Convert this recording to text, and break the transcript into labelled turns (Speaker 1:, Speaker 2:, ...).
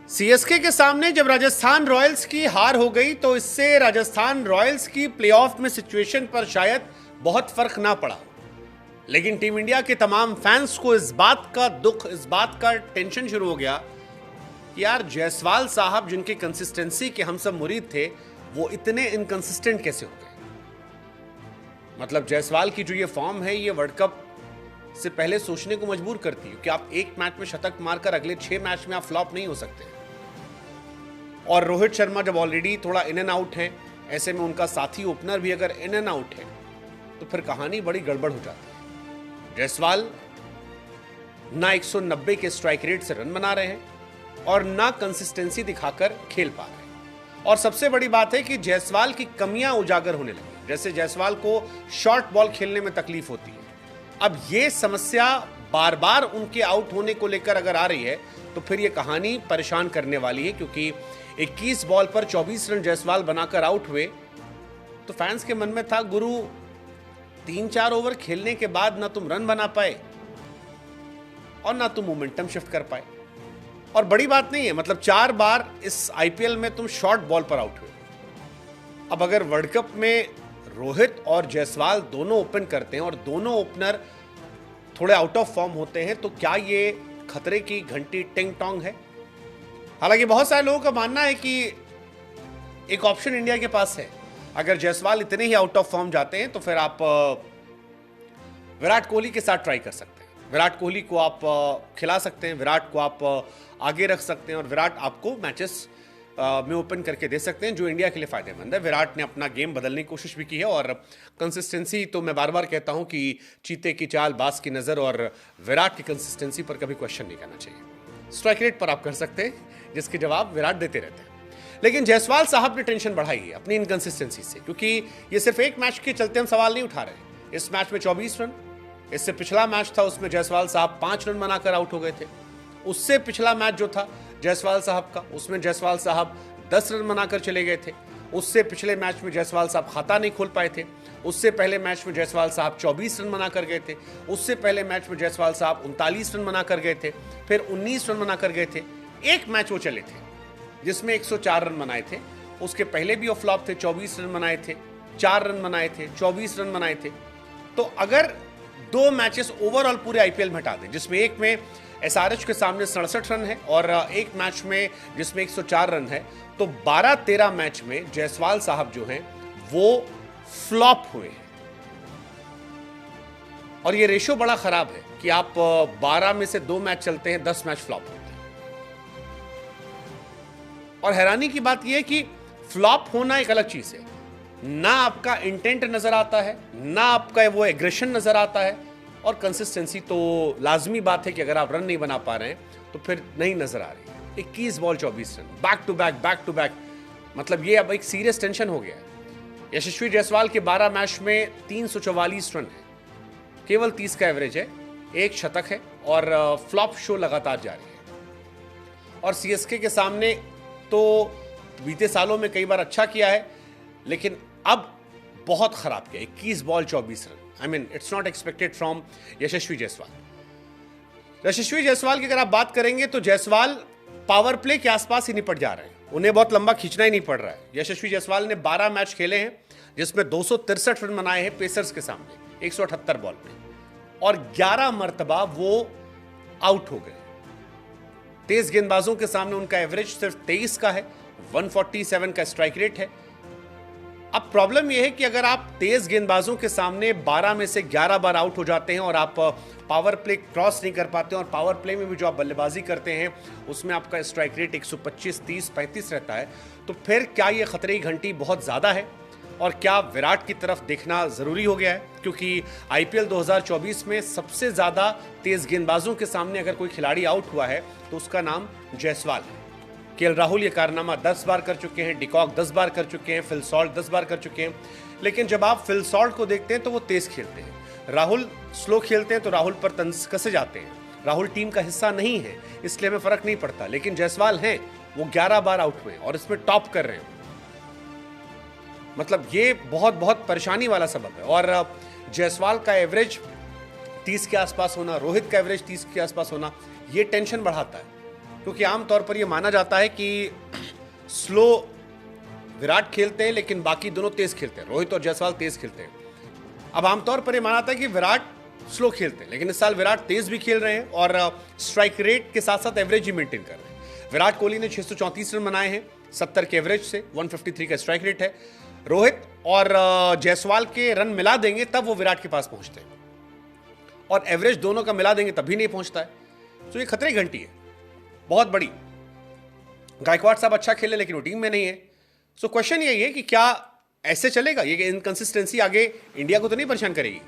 Speaker 1: CSK के सामने जब राजस्थान रॉयल्स की हार हो गई तो इससे राजस्थान रॉयल्स की प्लेऑफ में सिचुएशन पर शायद बहुत फर्क ना पड़ा, लेकिन टीम इंडिया के तमाम फैंस को इस बात का दुख, इस बात का टेंशन शुरू हो गया कि यार जायसवाल साहब जिनकी कंसिस्टेंसी के हम सब मुरीद थे, वो इतने इनकंसिस्टेंट कैसे हो गए। मतलब जायसवाल की जो ये फॉर्म है, ये वर्ल्ड कप से पहले सोचने को मजबूर करती है कि आप एक मैच में शतक मारकर अगले 6 मैच में आप फ्लॉप नहीं हो सकते। और रोहित शर्मा जब ऑलरेडी थोड़ा इन एंड आउट है, ऐसे में उनका साथी ओपनर भी अगर इन एंड आउट है तो फिर कहानी बड़ी गड़बड़ हो जाती है। जायसवाल ना 190 के स्ट्राइक रेट से रन बना रहे हैं और ना कंसिस्टेंसी दिखाकर खेल पा रहे हैं। और सबसे बड़ी बात है कि जायसवाल की कमियां उजागर होने लगी। जैसे जायसवाल को शॉर्ट बॉल खेलने में तकलीफ होती है। अब ये समस्या बार बार उनके आउट होने को लेकर अगर आ रही है तो फिर ये कहानी परेशान करने वाली है, क्योंकि 21 बॉल पर 24 रन जायसवाल बनाकर आउट हुए तो फैंस के मन में था, गुरु 3-4 ओवर खेलने के बाद ना तुम रन बना पाए और ना तुम मोमेंटम शिफ्ट कर पाए। और बड़ी बात नहीं है, मतलब 4 बार इस आईपीएल में तुम शॉर्ट बॉल पर आउट हुए। अब अगर वर्ल्ड कप में रोहित और जायसवाल दोनों ओपन करते हैं और दोनों ओपनर थोड़े आउट ऑफ फॉर्म होते हैं तो क्या ये खतरे की घंटी टिंग टोंग है। हालांकि बहुत सारे लोगों का मानना है कि एक ऑप्शन इंडिया के पास है। अगर जायसवाल इतने ही आउट ऑफ फॉर्म जाते हैं तो फिर आप विराट कोहली के साथ ट्राई कर सकते हैं। विराट कोहली को आप खिला सकते हैं, विराट को आप आगे रख सकते हैं और विराट आपको मैचेस में ओपन करके दे सकते हैं, जो इंडिया के लिए फायदेमंद है। विराट ने अपना गेम बदलने की कोशिश भी की है और कंसिस्टेंसी तो मैं बार बार कहता हूं कि चीते की चाल, बास की नज़र, और विराट की कंसिस्टेंसी पर कभी क्वेश्चन नहीं करना चाहिए। स्ट्राइक रेट पर आप कर सकते हैं, जिसके जवाब विराट देते रहते हैं। लेकिन जायसवाल साहब ने टेंशन बढ़ाई है अपनी इनकंसिस्टेंसी से, क्योंकि ये सिर्फ एक मैच के चलते हम सवाल नहीं उठा रहे। इस मैच में 24 रन, इससे पिछला मैच था उसमें जायसवाल साहब 5 रन बनाकर आउट हो गए थे। उससे पिछला मैच जो था जायसवाल साहब का, उसमें जायसवाल साहब 10 रन बनाकर चले गए थे। उससे पिछले मैच में जायसवाल साहब खाता नहीं खोल पाए थे। उससे पहले मैच में जायसवाल साहब 24 रन बनाकर गए थे। उससे पहले मैच में जायसवाल साहब 39 रन बनाकर गए थे, फिर 19 रन बनाकर गए थे। एक मैच वो चले थे जिसमें 104 रन बनाए थे। उसके पहले भी वो फ्लॉप थे, 24 रन बनाए थे, 4 रन बनाए थे, 24 रन बनाए थे। तो अगर 2 मैचेस ओवरऑल पूरे आईपीएल में हटा दें, जिसमें एक में एसआरएच के सामने 67 रन है और एक मैच में जिसमें 104 रन है, तो 12-13 मैच में जायसवाल साहब जो हैं वो फ्लॉप हुए हैं। और ये रेशो बड़ा खराब है कि आप 12 में से 2 मैच चलते हैं, 10 मैच फ्लॉप होते हैं। और हैरानी की बात यह है कि फ्लॉप होना एक अलग चीज है, ना आपका इंटेंट नजर आता है, ना आपका वो एग्रेशन नजर आता है, और कंसिस्टेंसी तो लाजमी बात है कि अगर आप रन नहीं बना पा रहे हैं तो फिर नहीं नजर आ रही। 21 ball 24 run, back to back, मतलब ये अब एक सीरियस टेंशन हो गया है। यशस्वी जायसवाल के 12 मैच में 344 रन है, केवल 30 का एवरेज है, 1 शतक है और फ्लॉप शो लगातार जारी है। और सीएसके के सामने तो बीते सालों में कई बार अच्छा किया है, लेकिन अब बहुत खराब किया। 21 ball 24 run, I mean it's not expected from Yashasvi Jaiswal. Yashasvi Jaiswal की अगर आप बात करेंगे तो जायसवाल पावर प्ले के आसपास ही निपट जा रहे हैं, उन्हें बहुत लंबा खींचना ही नहीं पड़ रहा है। यशस्वी जायसवाल ने 12 मैच खेले हैं जिसमें 263 रन बनाए हैं पेसर्स के सामने 178 बॉल पे, और 11 मरतबा वो आउट हो गए। तेज गेंदबाजों के सामने उनका एवरेज सिर्फ 23 का है, 147 का स्ट्राइक रेट है। अब प्रॉब्लम यह है कि अगर आप तेज गेंदबाजों के सामने 12 में से 11 बार आउट हो जाते हैं और आप पावर प्ले क्रॉस नहीं कर पाते हैं, और पावर प्ले में भी जो आप बल्लेबाजी करते हैं उसमें आपका स्ट्राइक रेट 125, 30, 35 रहता है, तो फिर क्या ये खतरे की घंटी बहुत ज़्यादा है? और क्या विराट की तरफ देखना ज़रूरी हो गया है? क्योंकि आईपीएल 2024 में सबसे ज़्यादा तेज गेंदबाजों के सामने अगर कोई खिलाड़ी आउट हुआ है तो उसका नाम जायसवाल है। केएल राहुल ये कारनामा 10 बार कर चुके हैं, डिकॉक 10 बार कर चुके हैं, फिल सॉल्ट 10 बार कर चुके हैं। लेकिन जब आप फिल सॉल्ट को देखते हैं तो वो तेज खेलते हैं, राहुल स्लो खेलते हैं तो राहुल पर तंज कसे जाते हैं। राहुल टीम का हिस्सा नहीं है, इसलिए हमें फर्क नहीं पड़ता। लेकिन जायसवाल हैं, वो 11 बार आउट हुए और इसमें टॉप कर रहे हैं। मतलब ये बहुत बहुत परेशानी वाला सबब है। और जायसवाल का एवरेज 30 के आसपास होना, रोहित का एवरेज 30 के आसपास होना, ये टेंशन बढ़ाता है। क्योंकि आमतौर पर यह माना जाता है कि स्लो विराट खेलते हैं लेकिन बाकी दोनों तेज खेलते हैं, रोहित और जायसवाल तेज खेलते हैं। अब आमतौर पर यह माना जाता है कि विराट स्लो खेलते हैं, लेकिन इस साल विराट तेज भी खेल रहे हैं और स्ट्राइक रेट के साथ साथ एवरेज ही मेंटेन कर रहे हैं। विराट कोहली ने 634 रन बनाए हैं 70 के एवरेज से, 153 का स्ट्राइक रेट है। रोहित और जायसवाल के रन मिला देंगे तब वो विराट के पास पहुंचते हैं, और एवरेज दोनों का मिला देंगे तभी नहीं पहुंचता है। तो ये खतरे की घंटी है बहुत बड़ी। गायकवाड़ साहब अच्छा खेले लेकिन वो टीम में नहीं है। सो क्वेश्चन यही है कि क्या ऐसे चलेगा? ये इनकंसिस्टेंसी आगे इंडिया को तो नहीं परेशान करेगी?